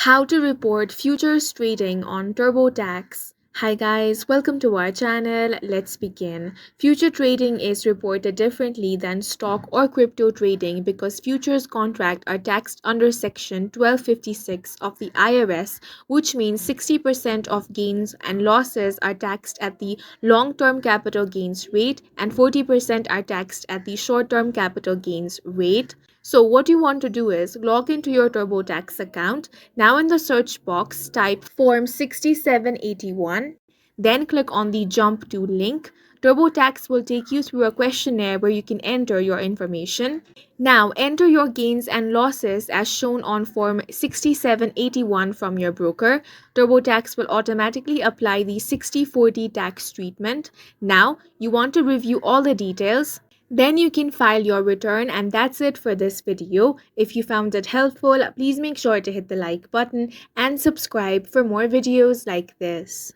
How to report futures trading on TurboTax. Hi guys, welcome to our channel. Let's begin. Future trading is reported differently than stock or crypto trading because futures contracts are taxed under Section 1256 of the IRS, which means 60% of gains and losses are taxed at the long-term capital gains rate and 40% are taxed at the short-term capital gains rate. So what you want to do is log into your TurboTax account. Now in the search box, type Form 6781. Then click on the Jump to link. TurboTax will take you through a questionnaire where you can enter your information. Now enter your gains and losses as shown on Form 6781 from your broker. TurboTax will automatically apply the 60/40 tax treatment. Now you want to review all the details. Then you can file your return, and that's it for this video. If you found it helpful, please make sure to hit the like button and subscribe for more videos like this.